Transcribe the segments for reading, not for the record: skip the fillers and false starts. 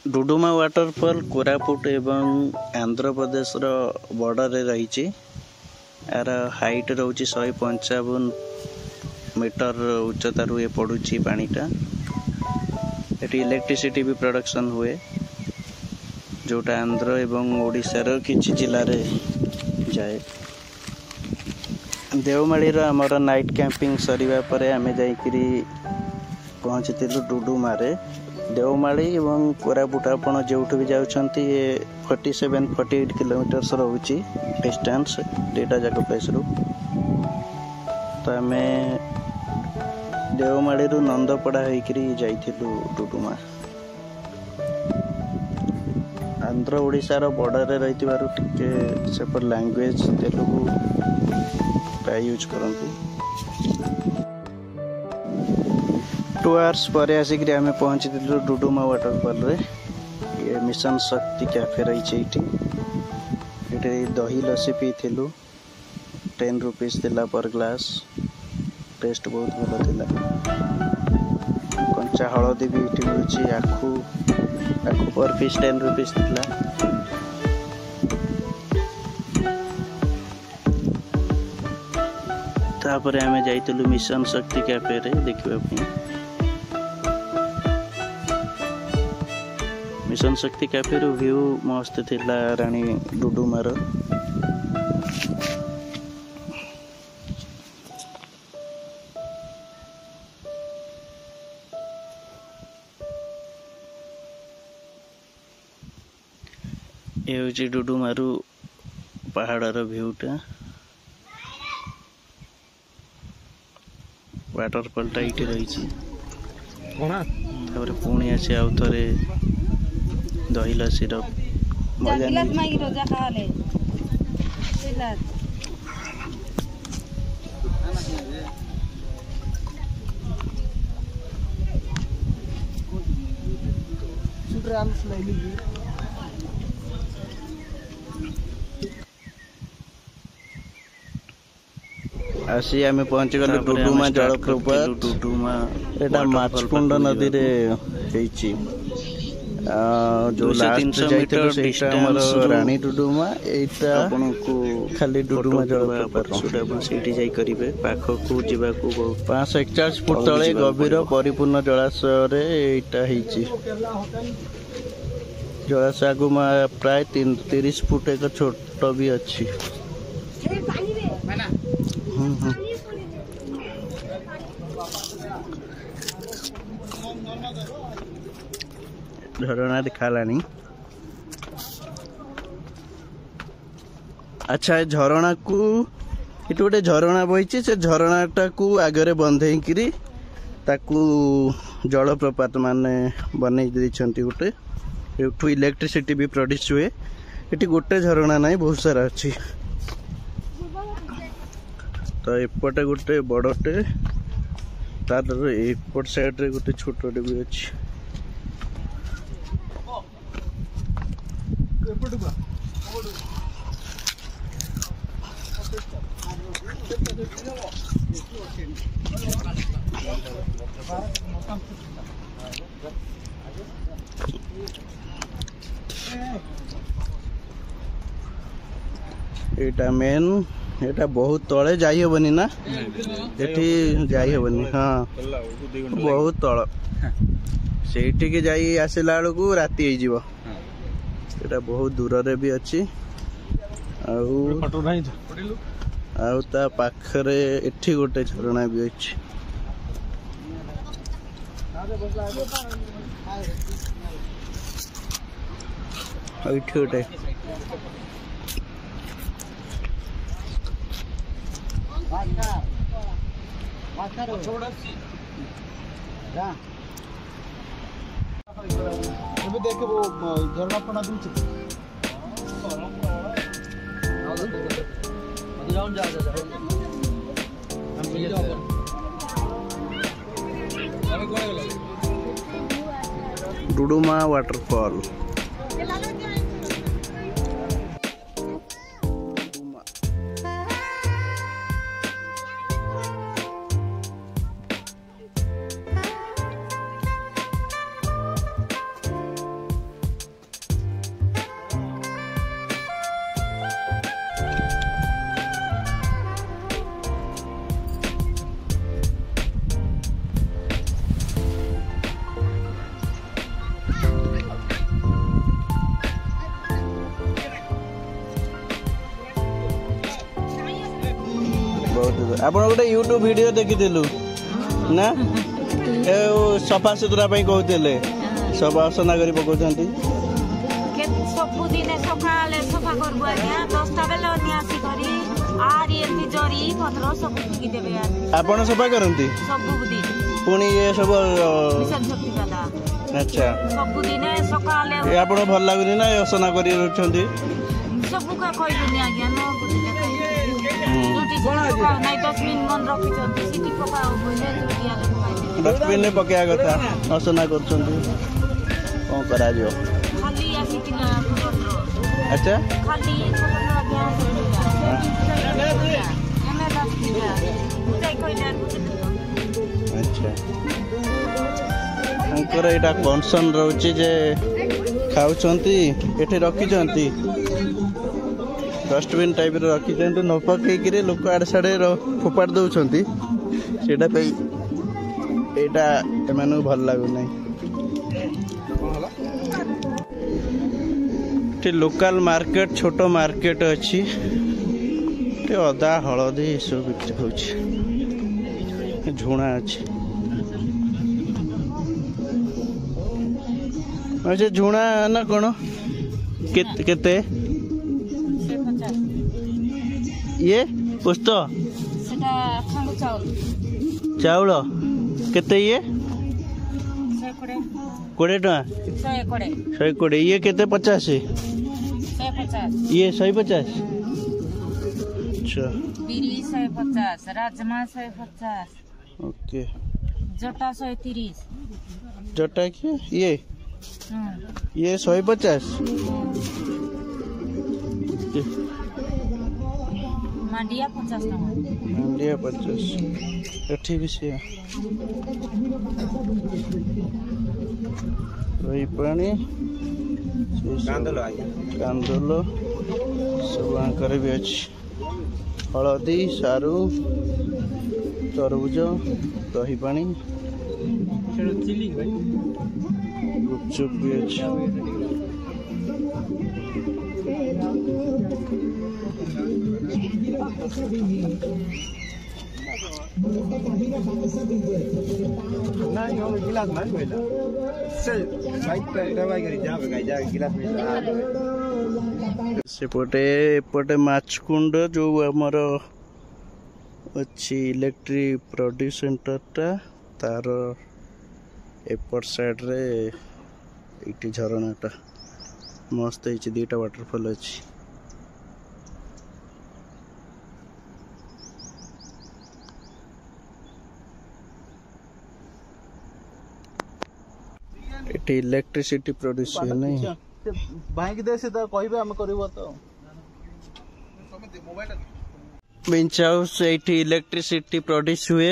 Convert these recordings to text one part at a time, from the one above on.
Duduma waterfall Koraput एवं Andhra Pradesh border रे रही। यार हाइट रोचे 155 मीटर उच्चतार ये पड़ुची पानीटा। ये इलेक्ट्रिसिटी भी प्रोडक्शन हुए जोटा आंध्र एवं ओडिशार किछि जिले में जाए। देवमाली आमर नाइट कैंपिंग सरिबा परे आमे जाइकरी पहुँचीलु डुडुमा रे। देवमाली एवं कोरापुट आपण जो भी जाउछंती 47-48 किलोमीटर रोचे डिस्टेंस दुईटा जाक प्लेस रु। तो आम देवमाली नंदपड़ा होकर जाइलु डुडुमा। आंध्र ओडिशार बॉर्डर रे रही टिके सेपट लैंग्वेज तेलुगु प्राय यूज करती। 2 आवर्स पर आसिक आम पहुँची डुडुमा वाटरफॉल रे। ये मिशन शक्ति कैफे रही। ये दही लस्सी पीलु 10 रुपीज थिला पर ग्लास। टेस्ट बहुत भल थिला। कंचा हलदी भी ये मिलूँ। आखु पर पीस 10 रुपीज थिला। तापर आम जाइलु मिशन शक्ति कैफे रे देखा। मिशन शक्ति कैफे रो व्यू मस्त थिला रानी डुडुमार। ये हूँ डुडुमारू पहाड़र व्यूटा। वाटरफॉलटा ये रही। पुणी आसी आउ थे दही लस्सी मजा आसी आम पहुँच गलु डुडुमा जलप्रपात। डुडुमा एटा माछकुंड नदी रे हेची। जो 300 मीटर डिस्टेंस रानी डुडुमा एटा आपनको खाली डुडुमा जलप्रपात सेठी जाई करिवे। पाखकू जीवाकू 541 फुट तले गभीर परिपूर्ण जलाशय रे एटा हेची। जलाशय आगु प्राय 30 फुट एक छोट भी अच्छी। झरना दिखालानी। अच्छा झरणा को ये गोटे झरणा बही से झरणाटा को आगे बंधेकरी ताकू जलप्रपात माने बन गोटे। एठू इलेक्ट्रिसिटी भी प्रोड्यूस हुए। ये गोटे झरणा ना बहुत सारा अच्छी। तो एपटे गोटे बड़टे तार एपट साइड रे गोटे छोटे भी अच्छी। एटा मेन एटा बहुत तले जाई हेबनी ना। एठी जाई हेबनी। हाँ बहुत तल सेठी के जाई आसिला बेलू राति हो जीव। एटा बहुत दूर रे भी अच्छी। आउ ता पाखरे एठी गोटे झरणा भी अच्छी। एठी गोटे देखे वो झरना पड़ा डुडुमा वाटरफॉल। ଆପଣ ଗୋଟେ ୟୁଟ୍ୟୁବ ଭିଡିଓ ଦେଖିଥିଲୁ ନା ସଫା ସୁତୁରା ପାଇଁ କହୁଥିଲେ ସବୁ ଅସନା କରି ପକଉଛନ୍ତି ସବୁଦିନେ ସକାଳେ ସଫା କରବୁ ଆଜ୍ଞା 10ଟା ବେଲେ ନିଆସି କରି ଆରି ଏମିତି ଜରି ପତ୍ର ସବୁ ଫିକି ଦେବେ ଆପଣ ସଫା କରନ୍ତି ସବୁଦିନ ପୁଣି ଏ ସବୁ ମିଶନ ଶକ୍ତି ବାଲା ଆଚ୍ଛା ସବୁଦିନେ ସକାଳେ ଆପଣ ଭଲ ଲାଗୁନି ନା ଅସନା କରି ରହୁଛନ୍ତି ସବୁ କହିଲୁନି ଆଜ୍ଞା ନ ବୁଝିଲେ ନାଇଁ ଡଷ୍ଟବିନ୍ ମନ ରଖିଛନ୍ତି ସିଟି ପକାଅ ବୋଇଲେ ଡଷ୍ଟବିନରେ ପକେଇବା କଥା ଅସନା କରୁଛନ୍ତି କଣ କରାଯିବ ଖାଲି ଆସିଥିଲା ଆଚ୍ଛା ଖାଲି ଆଚ୍ଛା ତାଙ୍କର ଏଇଟା କନସର୍ନ ରହୁଛି ଯେ ଖାଉଛନ୍ତି ଏଠି ରଖିଛନ୍ତି ଡଷ୍ଟବିନ୍ ଟାଇପ୍ର ରଖିଛନ୍ତି ନ ପକେଇକିରି ଲୋକ ଆଡ଼େ ସାଡ଼େ ଫୋପାଡ଼ି ଦେଉଛନ୍ତି ସେଇଟା ପାଇଁ ଏଇଟା ଏମାନଙ୍କୁ ଭଲ ଲାଗୁନାହିଁ ଏଠି ଲୋକାଲ ମାର୍କେଟ ଛୋଟ ମାର୍କେଟ ଅଛି ଏଠି ଅଦା ହଳଦୀ ଏସବୁ ବିକ୍ରି ହେଉଛି ଝୁଣା ଅଛି ଆଚ୍ଛା ଝୁଣା ନା କ'ଣ କେତେ ଇଏ ପୋସ୍ତ ଚାଉଳ କେତେ ଇଏ 20 ଟଙ୍କା 120 ଇଏ କେତେ 50 ଇଏ 150 अच्छा बिरी 150 राजमा 150 ओके जटा 130 जटा की ये 150 मांडिया 50 टका मांडिया 50 एठी भी से वही पानी कांदोलो सब आंकर भी अच्छी हलदी सारू तरबुज दही पानी गुपचुप भी अच्छी सेपटे एपटे माछकुंड जो आमर अच्छी इलेक्ट्रिक प्रोड्यूस सेंटरटा तार एपट साइड रे एटी झरनाटा मस्त है 2टा वाटरफॉल अच्छी एटी इलेक्ट्रिसिटी प्रोड्यूस हुए नहीं बैंक दे से कहबे हम करबो तो bench house eighty electricity produce हुए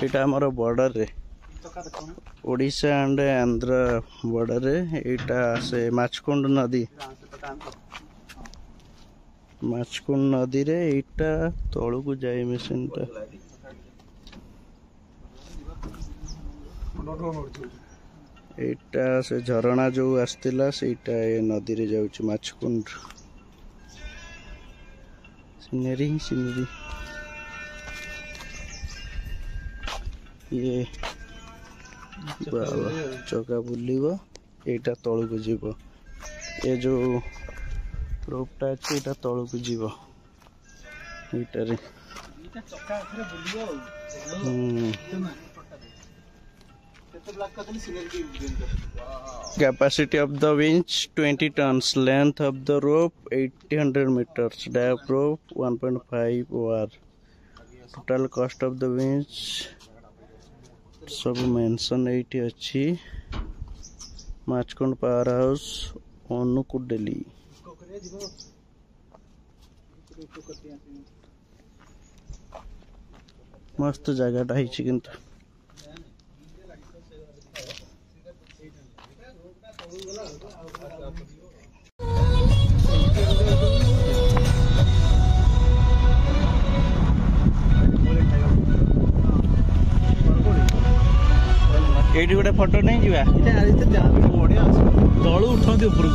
एटा हमर बॉर्डर रे ओडिशा एंड आंध्र बॉर्डर रे एटा से माछकुंड नदी रे एटा तळु को जाय मशीन ता एटा से झरणा जो आसतिला सेटा ए नदी रे जाउची माछकुंड सिनेरी ये बाबा चौका बुलिबो एटा तळु को जीवो ए जो रोपटा अछि एटा तळु को जीवो एटा रे चौका थरे बुलिबो Capacity of the winch 20 tons, length of the rope 800 meters, depth rope 1.5 OR. Total cost of the winch सब मेंशन 80 अच्छी माछकुंड पावर हाउस अनुकुडेली मस्त जगह है किंतु एठी गोटे फोटो नहीं जीवा बढ़िया तलू उठती ऊपर